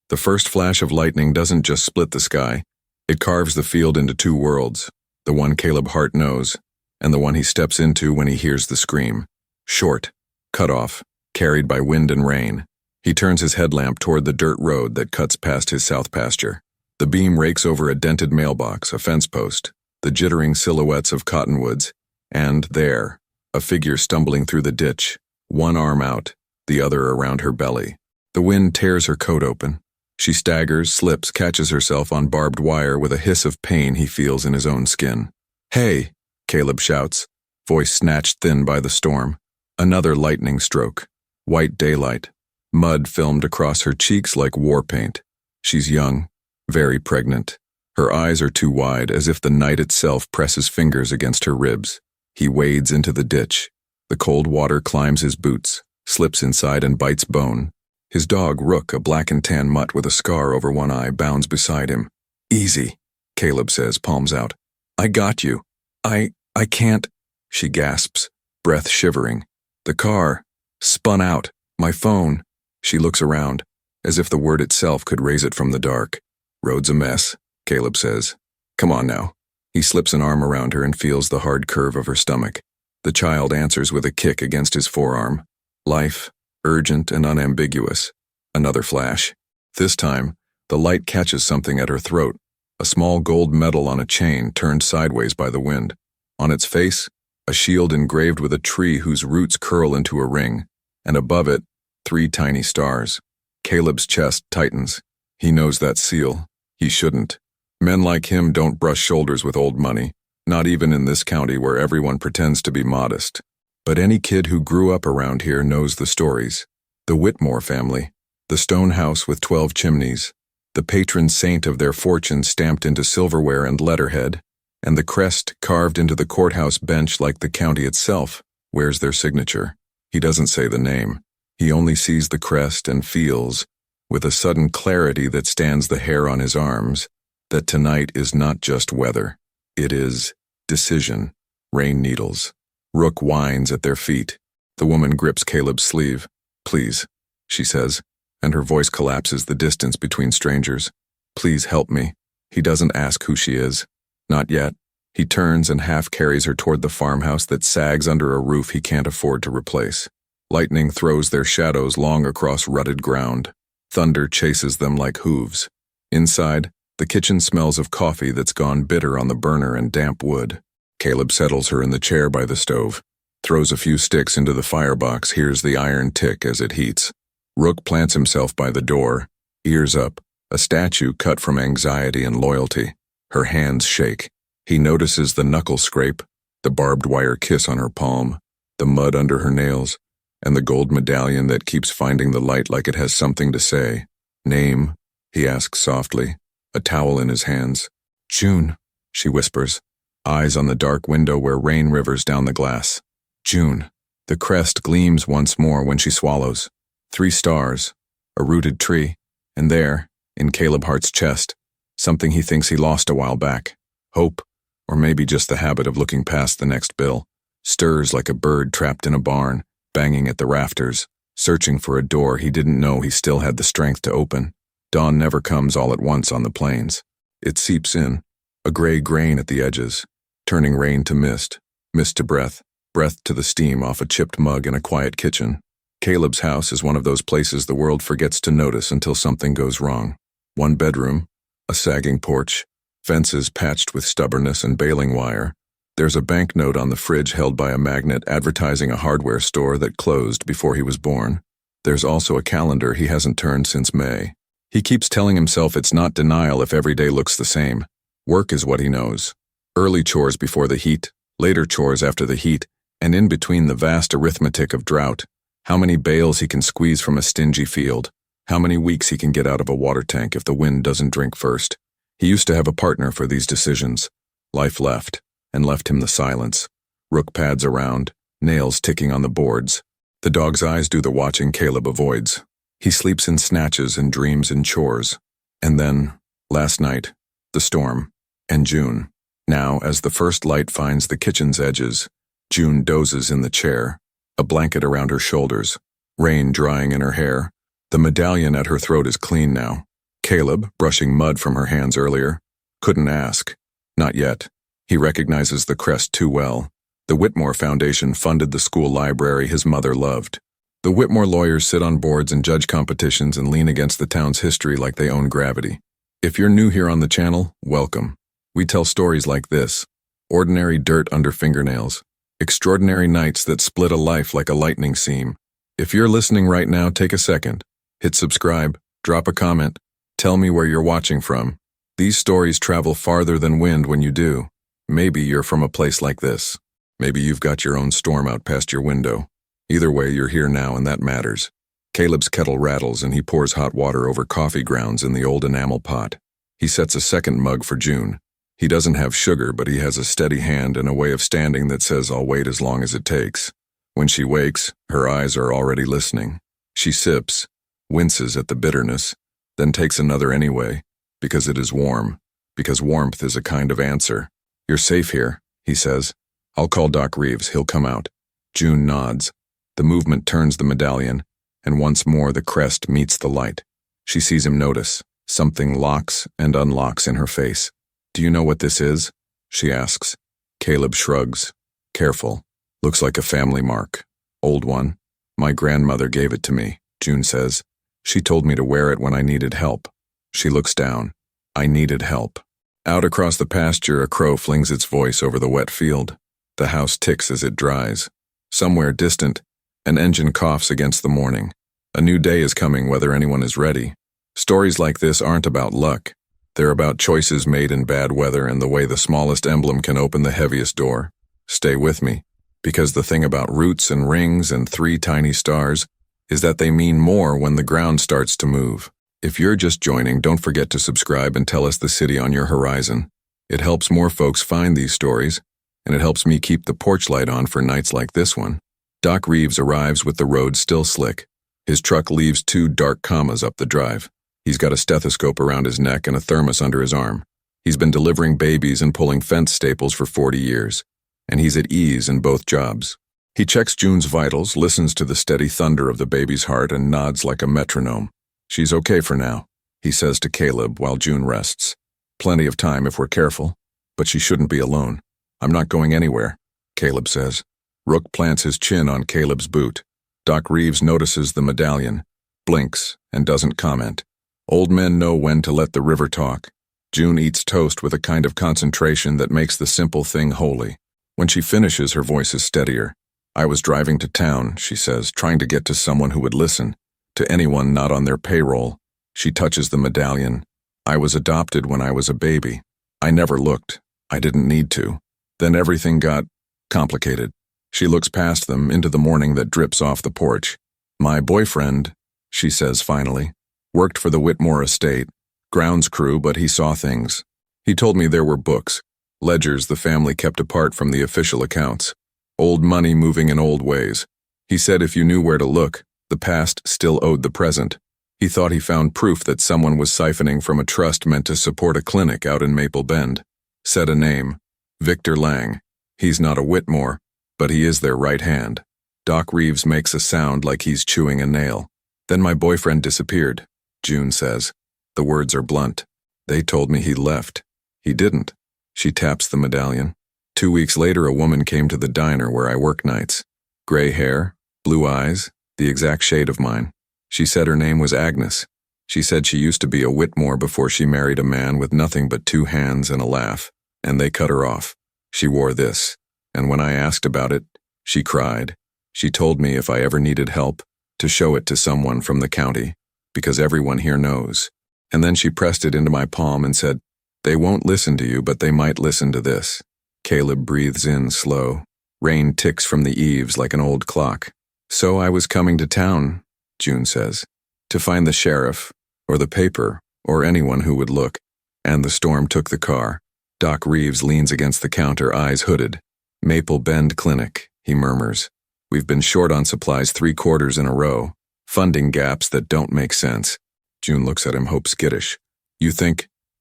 The first flash of lightning doesn't just split the sky, it carves the field into two worlds, the one Caleb Hart knows, and the one he steps into when he hears the scream. Short, cut off, carried by wind and rain. He turns his headlamp toward the dirt road that cuts past his south pasture. The beam rakes over a dented mailbox, a fence post, the jittering silhouettes of cottonwoods, and there, a figure stumbling through the ditch, one arm out, the other around her belly. The wind tears her coat open. She staggers, slips, catches herself on barbed wire with a hiss of pain he feels in his own skin. "Hey!" Caleb shouts, voice snatched thin by the storm. Another lightning stroke. White daylight. Mud filmed across her cheeks like war paint. She's young, very pregnant. Her eyes are too wide, as if the night itself presses fingers against her ribs. He wades into the ditch. The cold water climbs his boots, slips inside and bites bone. His dog, Rook, a black and tan mutt with a scar over one eye, bounds beside him. "Easy," Caleb says, palms out. "I got you. I can't," she gasps, breath shivering. "The car spun out. My phone." She looks around, as if the word itself could raise it from the dark. "Road's a mess," Caleb says. "Come on now." He slips an arm around her and feels the hard curve of her stomach. The child answers with a kick against his forearm. Life, urgent and unambiguous. Another flash. This time, the light catches something at her throat, a small gold medal on a chain turned sideways by the wind. On its face, a shield engraved with a tree whose roots curl into a ring, and above it, 3 tiny stars. Caleb's chest tightens. He knows that seal. He shouldn't. Men like him don't brush shoulders with old money, not even in this county where everyone pretends to be modest. But any kid who grew up around here knows the stories. The Whitmore family, the stone house with 12 chimneys, the patron saint of their fortune stamped into silverware and letterhead, and the crest carved into the courthouse bench like the county itself, wears their signature. He doesn't say the name. He only sees the crest and feels, with a sudden clarity that stands the hair on his arms, that tonight is not just weather. It is decision, rain needles. Rook whines at their feet. The woman grips Caleb's sleeve. "Please," she says, and her voice collapses the distance between strangers. "Please help me." He doesn't ask who she is. Not yet. He turns and half carries her toward the farmhouse that sags under a roof he can't afford to replace. Lightning throws their shadows long across rutted ground. Thunder chases them like hooves. Inside, the kitchen smells of coffee that's gone bitter on the burner and damp wood. Caleb settles her in the chair by the stove, throws a few sticks into the firebox, hears the iron tick as it heats. Rook plants himself by the door, ears up, a statue cut from anxiety and loyalty. Her hands shake. He notices the knuckle scrape, the barbed wire kiss on her palm, the mud under her nails, and the gold medallion that keeps finding the light like it has something to say. "Name?" he asks softly, a towel in his hands. "June," she whispers, eyes on the dark window where rain rivers down the glass. "June." The crest gleams once more when she swallows. 3 stars, a rooted tree, and there, in Caleb Hart's chest, something he thinks he lost a while back. Hope, or maybe just the habit of looking past the next bill, stirs like a bird trapped in a barn, banging at the rafters, searching for a door he didn't know he still had the strength to open. Dawn never comes all at once on the plains. It seeps in, a gray grain at the edges, turning rain to mist, mist to breath, breath to the steam off a chipped mug in a quiet kitchen. Caleb's house is one of those places the world forgets to notice until something goes wrong. 1 bedroom, a sagging porch, fences patched with stubbornness and baling wire. There's a banknote on the fridge held by a magnet advertising a hardware store that closed before he was born. There's also a calendar he hasn't turned since May. He keeps telling himself it's not denial if every day looks the same. Work is what he knows. Early chores before the heat, later chores after the heat, and in between the vast arithmetic of drought. How many bales he can squeeze from a stingy field. How many weeks he can get out of a water tank if the wind doesn't drink first. He used to have a partner for these decisions. Life left, and left him the silence. Rook pads around, nails ticking on the boards. The dog's eyes do the watching Caleb avoids. He sleeps in snatches and dreams in chores. And then, last night, the storm, and June. Now, as the first light finds the kitchen's edges, June dozes in the chair, a blanket around her shoulders, rain drying in her hair. The medallion at her throat is clean now, Caleb, brushing mud from her hands earlier, couldn't ask. Not yet. He recognizes the crest too well. The Whitmore Foundation funded the school library his mother loved. The Whitmore lawyers sit on boards and judge competitions and lean against the town's history like they own gravity. If you're new here on the channel, welcome. We tell stories like this: ordinary dirt under fingernails, extraordinary nights that split a life like a lightning seam. If you're listening right now, take a second. Hit subscribe, drop a comment, tell me where you're watching from. These stories travel farther than wind when you do. Maybe you're from a place like this. Maybe you've got your own storm out past your window. Either way, you're here now, and that matters. Caleb's kettle rattles and he pours hot water over coffee grounds in the old enamel pot. He sets a second mug for June. He doesn't have sugar, but he has a steady hand and a way of standing that says, "I'll wait as long as it takes." When she wakes, her eyes are already listening. She sips, winces at the bitterness, then takes another anyway, because it is warm, because warmth is a kind of answer. "You're safe here," he says. "I'll call Doc Reeves, he'll come out." June nods. The movement turns the medallion, and once more the crest meets the light. She sees him notice. Something locks and unlocks in her face. "Do you know what this is?" she asks. Caleb shrugs. "Careful. Looks like a family mark. Old one. My grandmother gave it to me," June says. "She told me to wear it when I needed help." She looks down. "I needed help." Out across the pasture, a crow flings its voice over the wet field. The house ticks as it dries. Somewhere distant, an engine coughs against the morning. A new day is coming, whether anyone is ready. Stories like this aren't about luck. They're about choices made in bad weather and the way the smallest emblem can open the heaviest door. Stay with me, because the thing about roots and rings and 3 tiny stars is that they mean more when the ground starts to move. If you're just joining, don't forget to subscribe and tell us the city on your horizon. It helps more folks find these stories, and it helps me keep the porch light on for nights like this one. Doc Reeves arrives with the road still slick. His truck leaves 2 dark commas up the drive. He's got a stethoscope around his neck and a thermos under his arm. He's been delivering babies and pulling fence staples for 40 years, and he's at ease in both jobs. He checks June's vitals, listens to the steady thunder of the baby's heart, and nods like a metronome. "She's okay for now," he says to Caleb while June rests. "Plenty of time if we're careful, but she shouldn't be alone." "I'm not going anywhere," Caleb says. Rook plants his chin on Caleb's boot. Doc Reeves notices the medallion, blinks, and doesn't comment. Old men know when to let the river talk. June eats toast with a kind of concentration that makes the simple thing holy. When she finishes, her voice is steadier. "I was driving to town," she says, "trying to get to someone who would listen, to anyone not on their payroll." She touches the medallion. "I was adopted when I was a baby. I never looked. I didn't need to. Then everything got complicated." She looks past them into the morning that drips off the porch. "My boyfriend," she says finally, "worked for the Whitmore estate, grounds crew, but he saw things. He told me there were books, ledgers the family kept apart from the official accounts, old money moving in old ways. He said if you knew where to look, the past still owed the present. He thought he found proof that someone was siphoning from a trust meant to support a clinic out in Maple Bend. Said a name, Victor Lang. He's not a Whitmore, but he is their right hand." Doc Reeves makes a sound like he's chewing a nail. "Then my boyfriend disappeared," June says. The words are blunt. "They told me he left. He didn't." She taps the medallion. 2 weeks later, a woman came to the diner where I work nights. Gray hair, blue eyes, the exact shade of mine. She said her name was Agnes. She said she used to be a Whitmore before she married a man with nothing but 2 hands and a laugh, and they cut her off. She wore this. And when I asked about it, she cried. She told me if I ever needed help, to show it to someone from the county, because everyone here knows. And then she pressed it into my palm and said, "They won't listen to you, but they might listen to this." Caleb breathes in slow. Rain ticks from the eaves like an old clock. "So I was coming to town," June says, "to find the sheriff, or the paper, or anyone who would look. And the storm took the car." Doc Reeves leans against the counter, eyes hooded. "Maple Bend Clinic," he murmurs. "We've been short on supplies 3 quarters in a row. Funding gaps that don't make sense." June looks at him, hope skittish.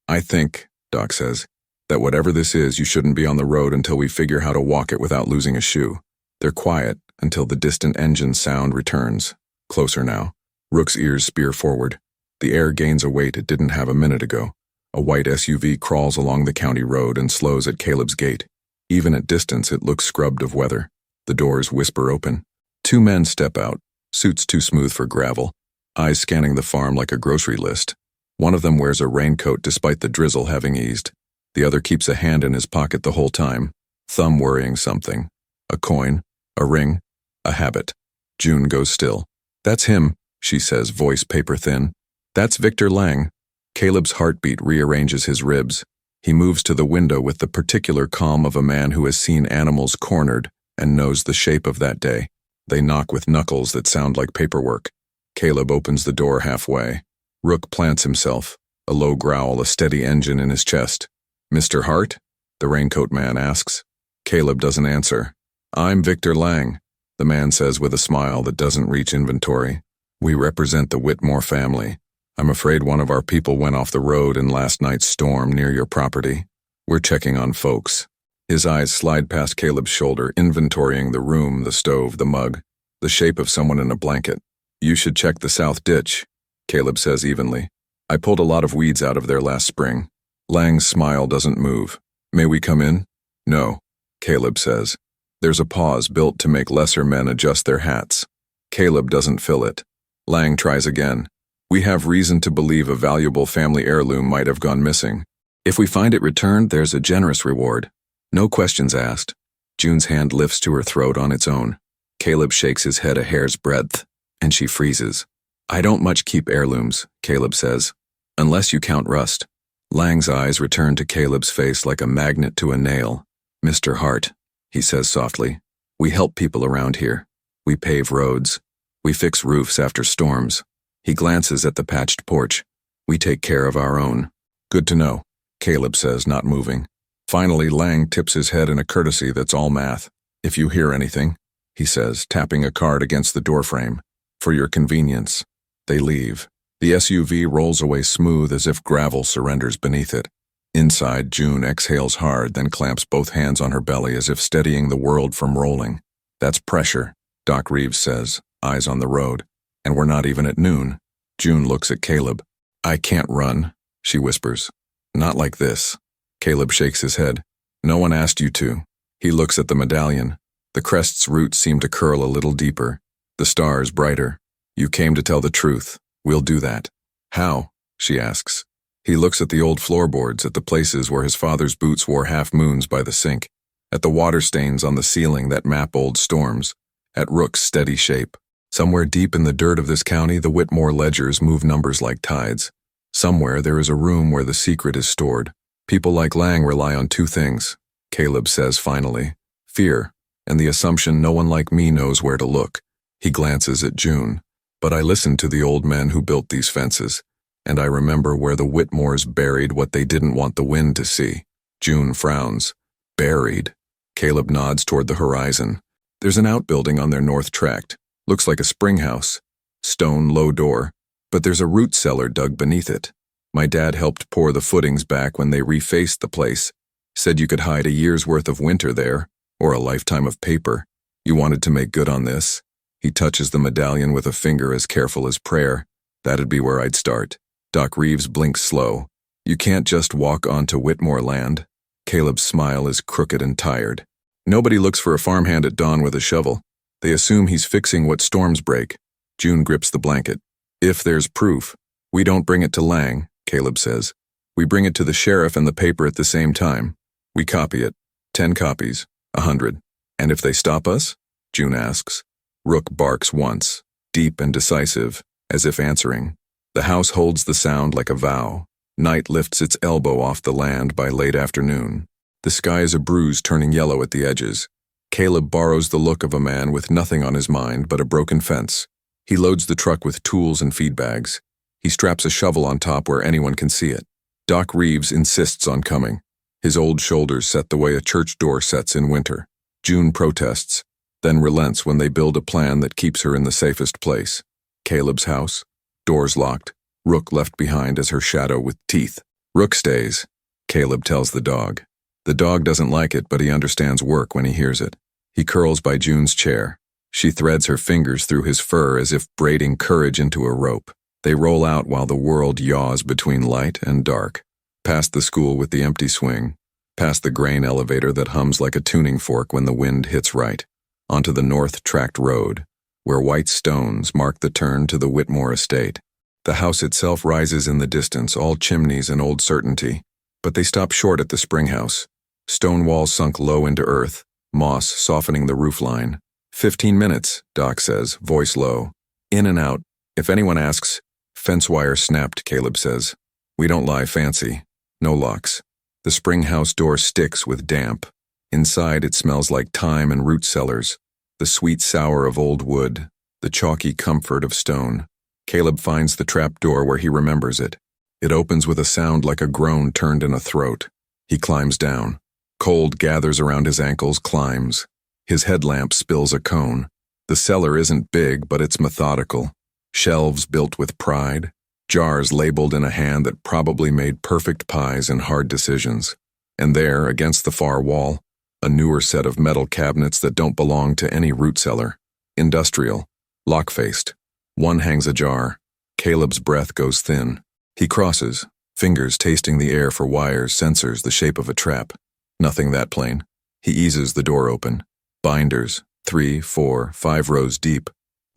I think, Doc says, that whatever this is, you shouldn't be on the road until we figure how to walk it without losing a shoe." They're quiet until the distant engine sound returns. Closer now. Rook's ears spear forward. The air gains a weight it didn't have a minute ago. A white SUV crawls along the county road and slows at Caleb's gate. Even at distance, it looks scrubbed of weather. The doors whisper open. Two men step out, suits too smooth for gravel, eyes scanning the farm like a grocery list. One of them wears a raincoat despite the drizzle having eased. The other keeps a hand in his pocket the whole time, thumb worrying something. A coin, a ring, a habit. June goes still. "That's him," she says, voice paper thin. "That's Victor Lang." Caleb's heartbeat rearranges his ribs. He moves to the window with the particular calm of a man who has seen animals cornered and knows the shape of that day. They knock with knuckles that sound like paperwork. Caleb opens the door halfway. Rook plants himself, a low growl, a steady engine in his chest. "Mr. Hart?" the raincoat man asks. Caleb doesn't answer. "I'm Victor Lang," the man says with a smile that doesn't reach inventory. "We represent the Whitmore family. I'm afraid one of our people went off the road in last night's storm near your property. We're checking on folks." His eyes slide past Caleb's shoulder, inventorying the room, the stove, the mug, the shape of someone in a blanket. "You should check the south ditch," Caleb says evenly. "I pulled a lot of weeds out of there last spring." Lang's smile doesn't move. "May we come in?" "No," Caleb says. There's a pause built to make lesser men adjust their hats. Caleb doesn't fill it. Lang tries again. "We have reason to believe a valuable family heirloom might have gone missing. If we find it returned, there's a generous reward. No questions asked." June's hand lifts to her throat on its own. Caleb shakes his head a hair's breadth, and she freezes. "I don't much keep heirlooms," Caleb says, "unless you count rust." Lang's eyes return to Caleb's face like a magnet to a nail. "Mr. Hart," he says softly, "we help people around here. We pave roads. We fix roofs after storms." He glances at the patched porch. "We take care of our own." "Good to know," Caleb says, not moving. Finally, Lang tips his head in a courtesy that's all math. "If you hear anything," he says, tapping a card against the doorframe. "For your convenience." They leave. The SUV rolls away smooth as if gravel surrenders beneath it. Inside, June exhales hard, then clamps both hands on her belly as if steadying the world from rolling. "That's pressure," Doc Reeves says, eyes on the road. "And we're not even at noon." June looks at Caleb. "I can't run," she whispers. "Not like this." Caleb shakes his head. "No one asked you to." He looks at the medallion. The crest's roots seem to curl a little deeper. The stars brighter. "You came to tell the truth. We'll do that." "How?" she asks. He looks at the old floorboards, at the places where his father's boots wore half moons by the sink, at the water stains on the ceiling that map old storms, at Rook's steady shape. Somewhere deep in the dirt of this county, the Whitmore ledgers move numbers like tides. Somewhere there is a room where the secret is stored. People like Lang rely on two things, Caleb says finally. Fear, and the assumption no one like me knows where to look. He glances at June. "But I listened to the old men who built these fences, and I remember where the Whitmores buried what they didn't want the wind to see." June frowns. "Buried?" Caleb nods toward the horizon. "There's an outbuilding on their north tract. Looks like a springhouse. Stone, low door. But there's a root cellar dug beneath it. My dad helped pour the footings back when they refaced the place. Said you could hide a year's worth of winter there, or a lifetime of paper. You wanted to make good on this." He touches the medallion with a finger as careful as prayer. "That'd be where I'd start." Doc Reeves blinks slow. "You can't just walk onto Whitmore land." Caleb's smile is crooked and tired. "Nobody looks for a farmhand at dawn with a shovel. They assume he's fixing what storms break." June grips the blanket. "If there's proof, we don't bring it to Lang," Caleb says. "We bring it to the sheriff and the paper at the same time. We copy it. 10 copies. 100. And if they stop us?" June asks. Rook barks once, deep and decisive, as if answering. The house holds the sound like a vow. Night lifts its elbow off the land by late afternoon. The sky is a bruise turning yellow at the edges. Caleb borrows the look of a man with nothing on his mind but a broken fence. He loads the truck with tools and feed bags. He straps a shovel on top where anyone can see it. Doc Reeves insists on coming. His old shoulders set the way a church door sets in winter. June protests, then relents when they build a plan that keeps her in the safest place. Caleb's house. Doors locked. Rook left behind as her shadow with teeth. "Rook stays," Caleb tells the dog. The dog doesn't like it, but he understands work when he hears it. He curls by June's chair. She threads her fingers through his fur as if braiding courage into a rope. They roll out while the world yaws between light and dark, past the school with the empty swing, past the grain elevator that hums like a tuning fork when the wind hits right, onto the north tracked road, where white stones mark the turn to the Whitmore estate. The house itself rises in the distance, all chimneys and old certainty, but they stop short at the springhouse. Stone walls sunk low into earth, moss softening the roofline. 15 minutes, Doc says, voice low. In and out. If anyone asks, fence wire snapped, Caleb says. We don't lie fancy. No locks. The springhouse door sticks with damp. Inside it smells like thyme and root cellars, the sweet sour of old wood, the chalky comfort of stone. Caleb finds the trap door where he remembers it. It opens with a sound like a groan turned in a throat. He climbs down. Cold gathers around his ankles, climbs. His headlamp spills a cone. The cellar isn't big, but it's methodical. Shelves built with pride. Jars labeled in a hand that probably made perfect pies and hard decisions. And there, against the far wall, a newer set of metal cabinets that don't belong to any root cellar. Industrial. Lock-faced. One hangs ajar. Caleb's breath goes thin. He crosses, fingers tasting the air for wires, sensors, the shape of a trap. Nothing that plain. He eases the door open. Binders, 3, 4, 5 rows deep.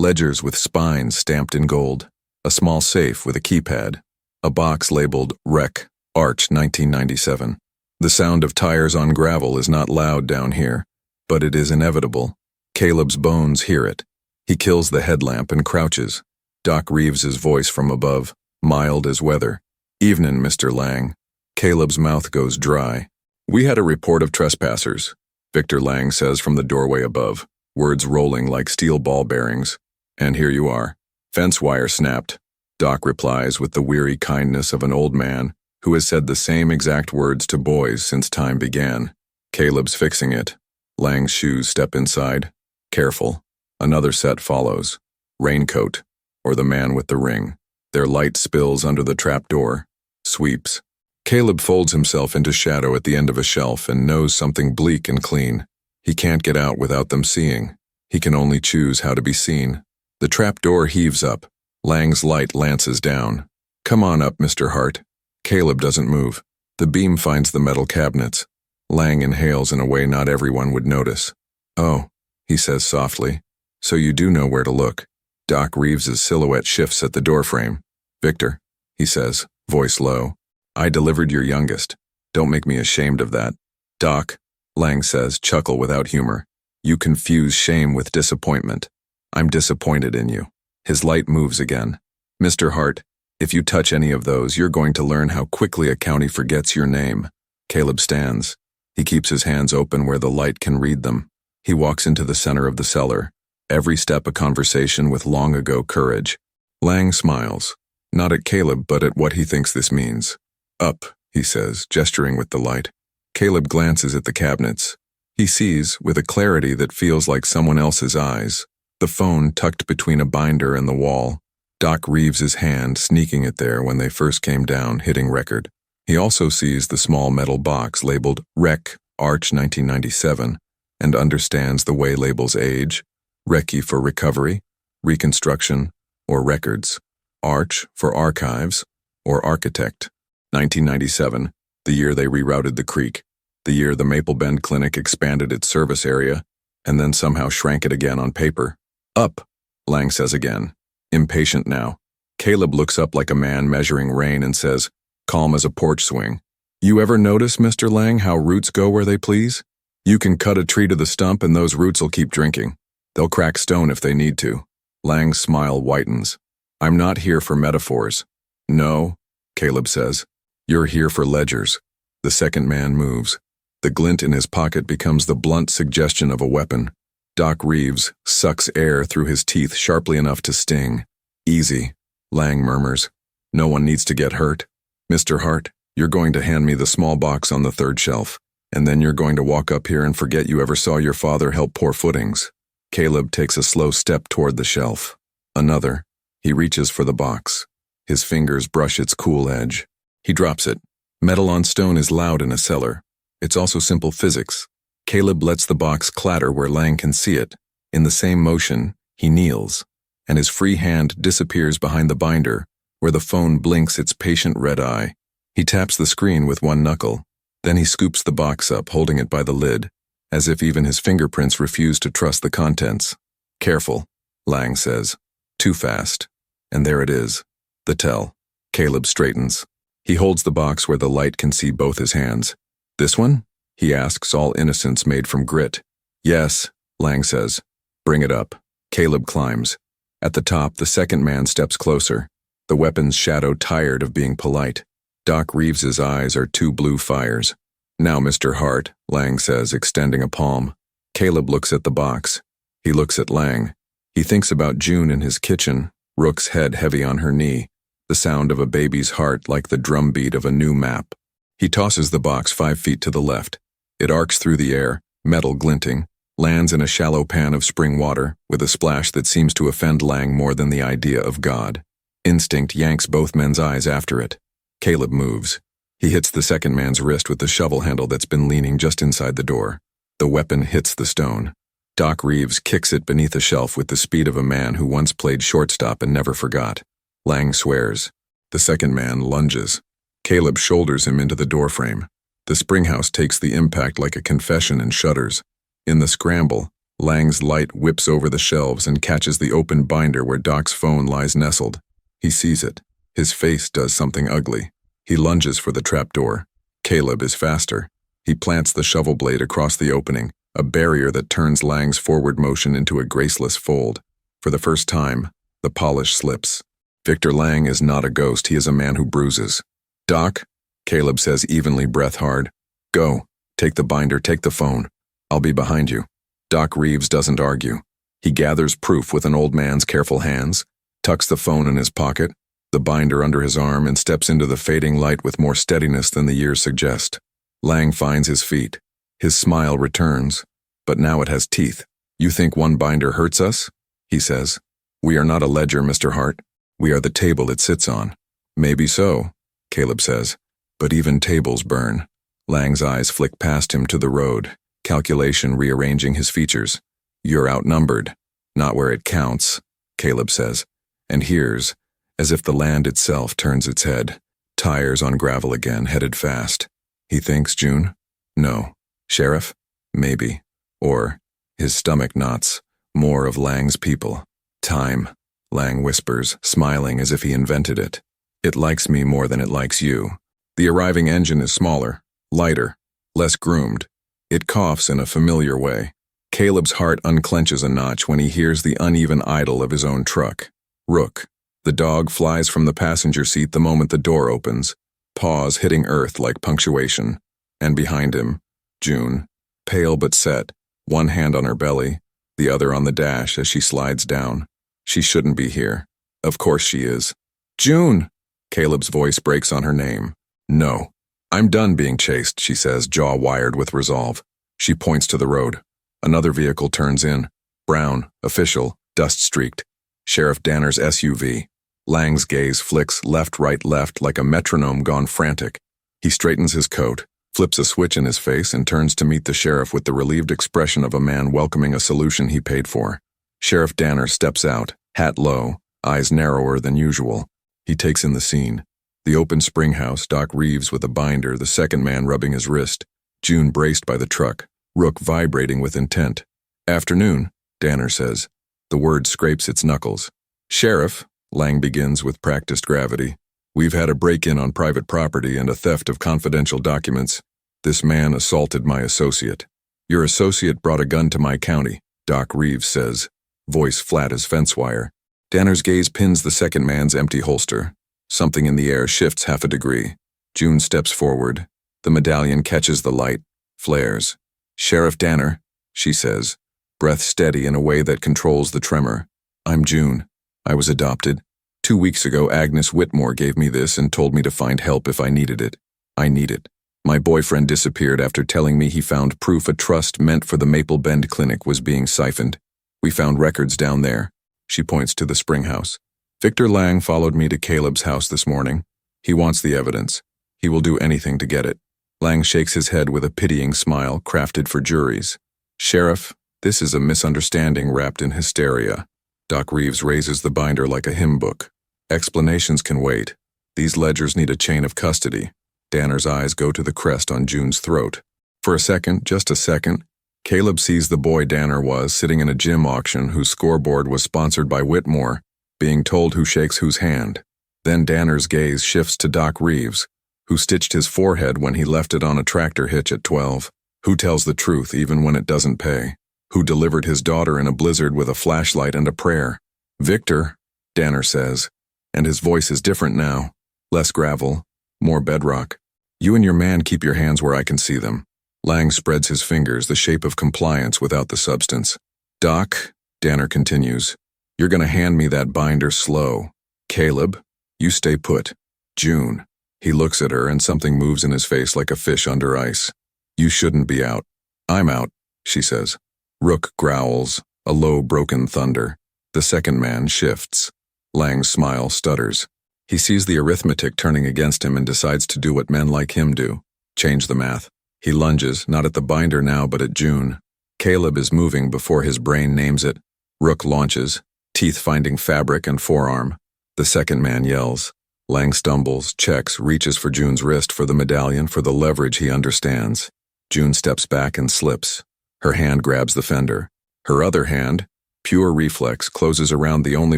Ledgers with spines stamped in gold. A small safe with a keypad. A box labeled Wreck, Arch 1997. The sound of tires on gravel is not loud down here, but it is inevitable. Caleb's bones hear it. He kills the headlamp and crouches. Doc Reeves's voice from above, mild as weather. Evenin', Mr. Lang. Caleb's mouth goes dry. We had a report of trespassers, Victor Lang says from the doorway above, words rolling like steel ball bearings. And here you are. Fence wire snapped. Doc replies with the weary kindness of an old man who has said the same exact words to boys since time began. Caleb's fixing it. Lang's shoes step inside. Careful. Another set follows. Raincoat, or the man with the ring. Their light spills under the trap door. Sweeps. Caleb folds himself into shadow at the end of a shelf and knows something bleak and clean. He can't get out without them seeing. He can only choose how to be seen. The trap door heaves up. Lang's light lances down. Come on up, Mr. Hart. Caleb doesn't move. The beam finds the metal cabinets. Lang inhales in a way not everyone would notice. Oh, he says softly. So you do know where to look. Doc Reeves's silhouette shifts at the doorframe. Victor, he says, voice low. I delivered your youngest. Don't make me ashamed of that. Doc, Lang says, chuckle without humor. You confuse shame with disappointment. I'm disappointed in you. His light moves again. Mr. Hart, if you touch any of those, you're going to learn how quickly a county forgets your name. Caleb stands. He keeps his hands open where the light can read them. He walks into the center of the cellar. Every step a conversation with long-ago courage. Lang smiles. Not at Caleb, but at what he thinks this means. Up, he says, gesturing with the light. Caleb glances at the cabinets. He sees, with a clarity that feels like someone else's eyes, the phone tucked between a binder and the wall. Doc Reeves's hand sneaking it there when they first came down, hitting record. He also sees the small metal box labeled Rec, Arch 1997, and understands the way labels age. Recce for recovery, reconstruction, or records. Arch for archives, or architect. 1997, the year they rerouted the creek, the year the Maple Bend Clinic expanded its service area, and then somehow shrank it again on paper. Up, Lang says again. Impatient now. Caleb looks up like a man measuring rain and says, calm as a porch swing. You ever notice, Mr. Lang, how roots go where they please? You can cut a tree to the stump and those roots will keep drinking. They'll crack stone if they need to. Lang's smile whitens. I'm not here for metaphors. No, Caleb says. You're here for ledgers. The second man moves. The glint in his pocket becomes the blunt suggestion of a weapon. Doc Reeves sucks air through his teeth sharply enough to sting. Easy, Lang murmurs. No one needs to get hurt. Mr. Hart, you're going to hand me the small box on the third shelf, and then you're going to walk up here and forget you ever saw your father help poor footings. Caleb takes a slow step toward the shelf. Another. He reaches for the box. His fingers brush its cool edge. He drops it. Metal on stone is loud in a cellar. It's also simple physics. Caleb lets the box clatter where Lang can see it. In the same motion, he kneels, and his free hand disappears behind the binder, where the phone blinks its patient red eye. He taps the screen with one knuckle. Then he scoops the box up, holding it by the lid, as if even his fingerprints refuse to trust the contents. "Careful," Lang says. "Too fast." And there it is. The tell. Caleb straightens. He holds the box where the light can see both his hands. "This one?" he asks, all innocence made from grit. "Yes," Lang says. "Bring it up." Caleb climbs. At the top, the second man steps closer, the weapon's shadow tired of being polite. Doc Reeves's eyes are two blue fires. "Now, Mr. Hart," Lang says, extending a palm. Caleb looks at the box. He looks at Lang. He thinks about June in his kitchen, Rook's head heavy on her knee, the sound of a baby's heart like the drumbeat of a new map. He tosses the box 5 feet to the left. It arcs through the air, metal glinting, lands in a shallow pan of spring water, with a splash that seems to offend Lang more than the idea of God. Instinct yanks both men's eyes after it. Caleb moves. He hits the second man's wrist with the shovel handle that's been leaning just inside the door. The weapon hits the stone. Doc Reeves kicks it beneath a shelf with the speed of a man who once played shortstop and never forgot. Lang swears. The second man lunges. Caleb shoulders him into the doorframe. The springhouse takes the impact like a confession and shudders. In the scramble, Lang's light whips over the shelves and catches the open binder where Doc's phone lies nestled. He sees it. His face does something ugly. He lunges for the trapdoor. Caleb is faster. He plants the shovel blade across the opening, a barrier that turns Lang's forward motion into a graceless fold. For the first time, the polish slips. Victor Lang is not a ghost, he is a man who bruises. "Doc," Caleb says evenly, breath hard. "Go. Take the binder, take the phone. I'll be behind you." Doc Reeves doesn't argue. He gathers proof with an old man's careful hands, tucks the phone in his pocket, the binder under his arm, and steps into the fading light with more steadiness than the years suggest. Lang finds his feet. His smile returns, but now it has teeth. "You think one binder hurts us?" he says. "We are not a ledger, Mr. Hart. We are the table it sits on." "Maybe so," Caleb says, "but even tables burn." Lang's eyes flick past him to the road, calculation rearranging his features. "You're outnumbered. Not where it counts," Caleb says, and hears, as if the land itself turns its head. Tires on gravel again, headed fast. He thinks June? No. Sheriff? Maybe. Or, his stomach knots, more of Lang's people. "Time," Lang whispers, smiling as if he invented it. "It likes me more than it likes you." The arriving engine is smaller, lighter, less groomed. It coughs in a familiar way. Caleb's heart unclenches a notch when he hears the uneven idle of his own truck. Rook. The dog flies from the passenger seat the moment the door opens, paws hitting earth like punctuation. And behind him, June, pale but set, one hand on her belly, the other on the dash as she slides down. She shouldn't be here. Of course she is. "June!" Caleb's voice breaks on her name. "No. I'm done being chased," she says, jaw wired with resolve. She points to the road. Another vehicle turns in. Brown, official, dust-streaked. Sheriff Danner's SUV. Lang's gaze flicks left, right, left like a metronome gone frantic. He straightens his coat, flips a switch in his face, and turns to meet the sheriff with the relieved expression of a man welcoming a solution he paid for. Sheriff Danner steps out, hat low, eyes narrower than usual. He takes in the scene. The open springhouse, Doc Reeves with a binder, the second man rubbing his wrist, June braced by the truck, Rook vibrating with intent. "Afternoon," Danner says. The word scrapes its knuckles. "Sheriff," Lang begins with practiced gravity, "we've had a break-in on private property and a theft of confidential documents. This man assaulted my associate." "Your associate brought a gun to my county," Doc Reeves says, voice flat as fence wire. Danner's gaze pins the second man's empty holster. Something in the air shifts half a degree. June steps forward. The medallion catches the light, flares. "Sheriff Danner," she says, breath steady in a way that controls the tremor. "I'm June. I was adopted. 2 weeks ago, Agnes Whitmore gave me this and told me to find help if I needed it. I need it. My boyfriend disappeared after telling me he found proof a trust meant for the Maple Bend Clinic was being siphoned. We found records down there." She points to the springhouse. "Victor Lang followed me to Caleb's house this morning. He wants the evidence. He will do anything to get it." Lang shakes his head with a pitying smile crafted for juries. "Sheriff, this is a misunderstanding wrapped in hysteria." Doc Reeves raises the binder like a hymn book. Explanations can wait. These ledgers need a chain of custody. Danner's eyes go to the crest on June's throat. For a second, just a second, Caleb sees the boy Danner was sitting in a gym auction whose scoreboard was sponsored by Whitmore, being told who shakes whose hand. Then Danner's gaze shifts to Doc Reeves, who stitched his forehead when he left it on a tractor hitch at 12, who tells the truth even when it doesn't pay, who delivered his daughter in a blizzard with a flashlight and a prayer. Victor, Danner says, and his voice is different now, less gravel, more bedrock. You and your man keep your hands where I can see them. Lang spreads his fingers, the shape of compliance without the substance. Doc, Danner continues, you're gonna hand me that binder slow. Caleb, you stay put. June. He looks at her and something moves in his face like a fish under ice. You shouldn't be out. I'm out, she says. Rook growls, a low broken thunder. The second man shifts. Lang's smile stutters. He sees the arithmetic turning against him and decides to do what men like him do. Change the math. He lunges, not at the binder now but at June. Caleb is moving before his brain names it. Rook launches, teeth finding fabric and forearm. The second man yells. Lang stumbles, checks, reaches for June's wrist for the medallion, for the leverage he understands. June steps back and slips. Her hand grabs the fender. Her other hand, pure reflex, closes around the only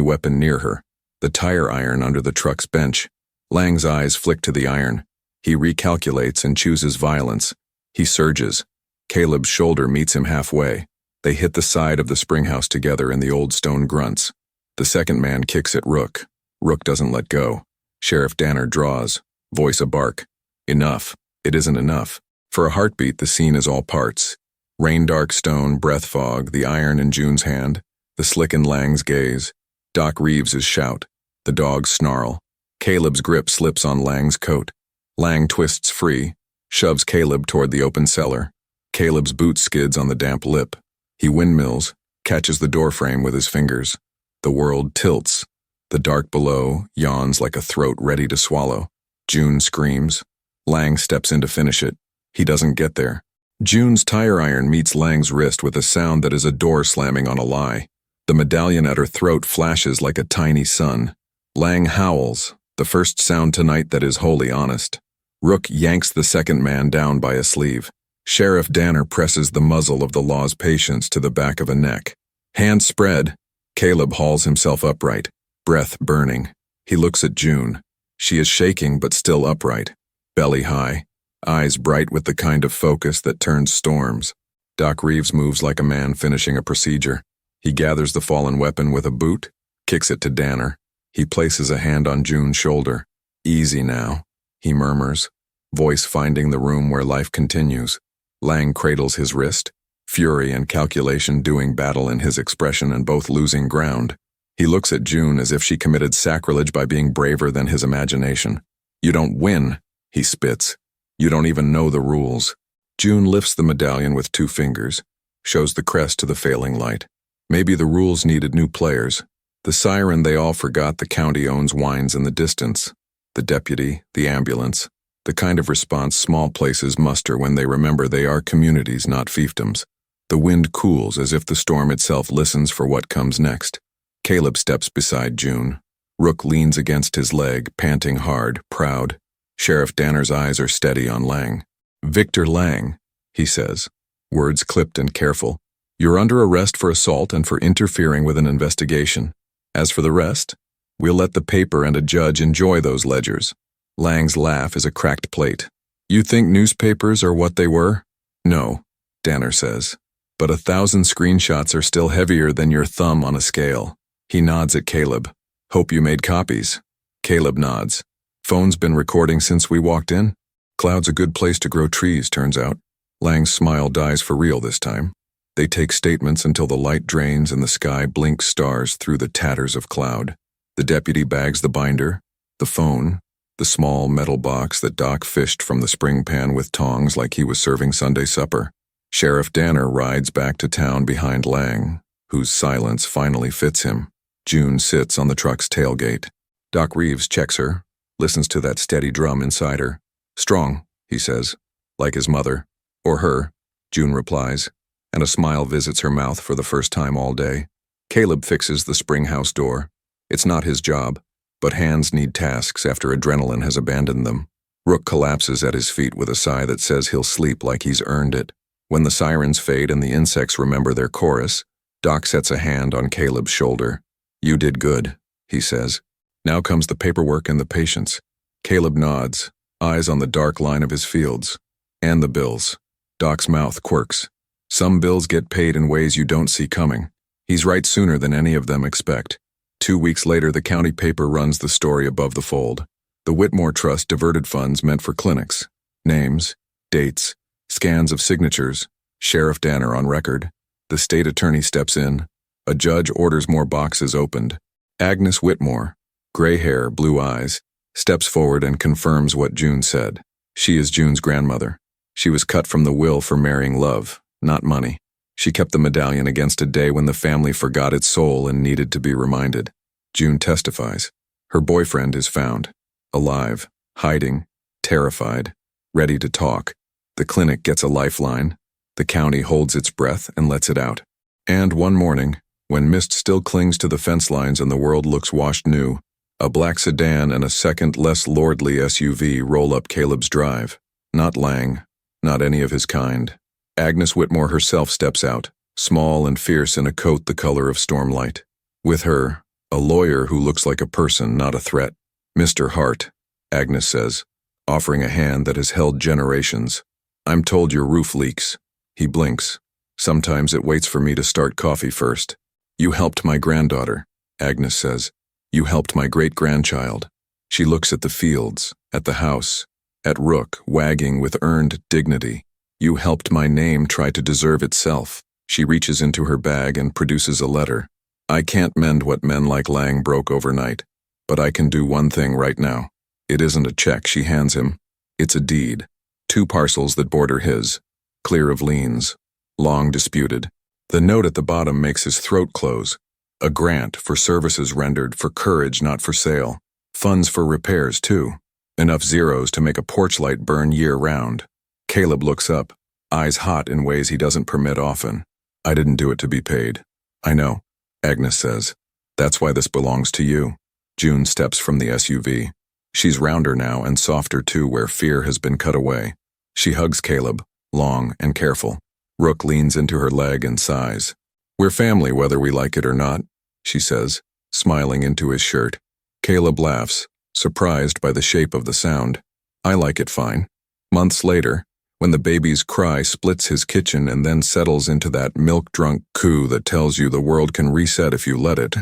weapon near her, the tire iron under the truck's bench. Lang's eyes flick to the iron. He recalculates and chooses violence. He surges. Caleb's shoulder meets him halfway. They hit the side of the springhouse together and the old stone grunts. The second man kicks at Rook. Rook doesn't let go. Sheriff Danner draws, voice a bark. Enough. It isn't enough. For a heartbeat, the scene is all parts. Rain-dark stone, breath fog, the iron in June's hand, the slick in Lang's gaze, Doc Reeves's shout, the dog's snarl. Caleb's grip slips on Lang's coat. Lang twists free, shoves Caleb toward the open cellar. Caleb's boot skids on the damp lip. He windmills, catches the doorframe with his fingers. The world tilts. The dark below yawns like a throat ready to swallow. June screams. Lang steps in to finish it. He doesn't get there. June's tire iron meets Lang's wrist with a sound that is a door slamming on a lie. The medallion at her throat flashes like a tiny sun. Lang howls, the first sound tonight that is wholly honest. Rook yanks the second man down by a sleeve. Sheriff Danner presses the muzzle of the law's patience to the back of a neck. Hands spread, Caleb hauls himself upright, breath burning. He looks at June. She is shaking but still upright, belly high, eyes bright with the kind of focus that turns storms. Doc Reeves moves like a man finishing a procedure. He gathers the fallen weapon with a boot, kicks it to Danner. He places a hand on June's shoulder. Easy now, he murmurs, voice finding the room where life continues. Lang cradles his wrist, fury and calculation doing battle in his expression and both losing ground. He looks at June as if she committed sacrilege by being braver than his imagination. You don't win, he spits. You don't even know the rules. June lifts the medallion with 2 fingers, shows the crest to the failing light. Maybe the rules needed new players. The siren they all forgot the county owns whines in the distance. The deputy, the ambulance, the kind of response small places muster when they remember they are communities, not fiefdoms. The wind cools as if the storm itself listens for what comes next. Caleb steps beside June. Rook leans against his leg, panting hard, proud. Sheriff Danner's eyes are steady on Lang. Victor Lang, he says, words clipped and careful. You're under arrest for assault and for interfering with an investigation. As for the rest, we'll let the paper and a judge enjoy those ledgers. Lang's laugh is a cracked plate. You think newspapers are what they were? No, Danner says. But 1,000 screenshots are still heavier than your thumb on a scale. He nods at Caleb. Hope you made copies. Caleb nods. Phone's been recording since we walked in. Cloud's a good place to grow trees, turns out. Lang's smile dies for real this time. They take statements until the light drains and the sky blinks stars through the tatters of cloud. The deputy bags the binder, the phone, the small metal box that Doc fished from the spring pan with tongs like he was serving Sunday supper. Sheriff Danner rides back to town behind Lang, whose silence finally fits him. June sits on the truck's tailgate. Doc Reeves checks her, listens to that steady drum inside her. Strong, he says, like his mother. Or her, June replies, and a smile visits her mouth for the first time all day. Caleb fixes the springhouse door. It's not his job. but hands need tasks after adrenaline has abandoned them. Rook collapses at his feet with a sigh that says he'll sleep like he's earned it. When the sirens fade and the insects remember their chorus, Doc sets a hand on Caleb's shoulder. "You did good," he says. "Now comes the paperwork and the patience." Caleb nods, eyes on the dark line of his fields. "And the bills." Doc's mouth quirks. "Some bills get paid in ways you don't see coming." He's right sooner than any of them expect. 2 weeks later, the county paper runs the story above the fold. The Whitmore Trust diverted funds meant for clinics. Names, dates, scans of signatures, Sheriff Danner on record. The state attorney steps in. A judge orders more boxes opened. Agnes Whitmore, gray hair, blue eyes, steps forward and confirms what June said. She is June's grandmother. She was cut from the will for marrying love, not money. She kept the medallion against a day when the family forgot its soul and needed to be reminded. June testifies. Her boyfriend is found. Alive, hiding, terrified, ready to talk. The clinic gets a lifeline. The county holds its breath and lets it out. And one morning, when mist still clings to the fence lines and the world looks washed new, a black sedan and a second, less lordly SUV roll up Caleb's drive. Not Lang, not any of his kind. Agnes Whitmore herself steps out, small and fierce in a coat the color of stormlight. With her, a lawyer who looks like a person, not a threat. "Mr. Hart," Agnes says, offering a hand that has held generations. "I'm told your roof leaks." He blinks. "Sometimes it waits for me to start coffee first." "You helped my granddaughter," Agnes says. "You helped my great-grandchild." She looks at the fields, at the house, at Rook wagging with earned dignity. "You helped my name try to deserve itself." She reaches into her bag and produces a letter. "I can't mend what men like Lang broke overnight, but I can do one thing right now." It isn't a check she hands him. It's a deed. 2 parcels that border his, clear of liens, long disputed. The note at the bottom makes his throat close. A grant for services rendered, for courage not for sale. Funds for repairs, too. Enough zeros to make a porch light burn year-round. Caleb looks up, eyes hot in ways he doesn't permit often. "I didn't do it to be paid." "I know," Agnes says. "That's why this belongs to you." June steps from the SUV. She's rounder now and softer too, where fear has been cut away. She hugs Caleb, long and careful. Rook leans into her leg and sighs. "We're family whether we like it or not," she says, smiling into his shirt. Caleb laughs, surprised by the shape of the sound. "I like it fine." Months later, when the baby's cry splits his kitchen and then settles into that milk-drunk coo that tells you the world can reset if you let it,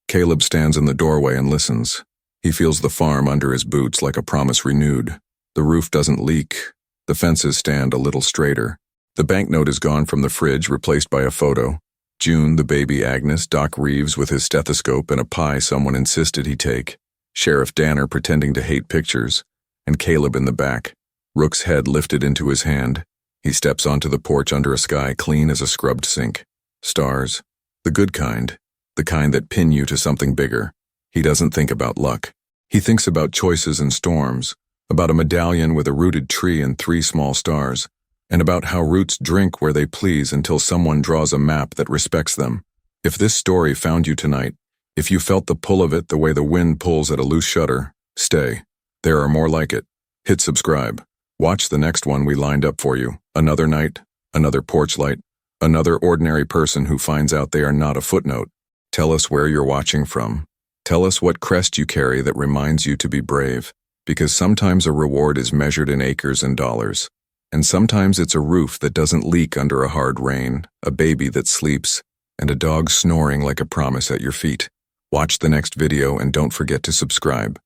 Caleb stands in the doorway and listens. He feels the farm under his boots like a promise renewed. The roof doesn't leak. The fences stand a little straighter. The banknote is gone from the fridge, replaced by a photo. June, the baby, Agnes, Doc Reeves with his stethoscope and a pie someone insisted he take. Sheriff Danner pretending to hate pictures. And Caleb in the back. Rook's head lifted into his hand. He steps onto the porch under a sky clean as a scrubbed sink. Stars. The good kind. The kind that pin you to something bigger. He doesn't think about luck. He thinks about choices and storms, about a medallion with a rooted tree and 3 small stars, and about how roots drink where they please until someone draws a map that respects them. If this story found you tonight, if you felt the pull of it the way the wind pulls at a loose shutter, stay. There are more like it. Hit subscribe. Watch the next one we lined up for you. Another night, another porch light, another ordinary person who finds out they are not a footnote. Tell us where you're watching from. Tell us what crest you carry that reminds you to be brave, because sometimes a reward is measured in acres and dollars, and sometimes it's a roof that doesn't leak under a hard rain, a baby that sleeps, and a dog snoring like a promise at your feet. Watch the next video and don't forget to subscribe.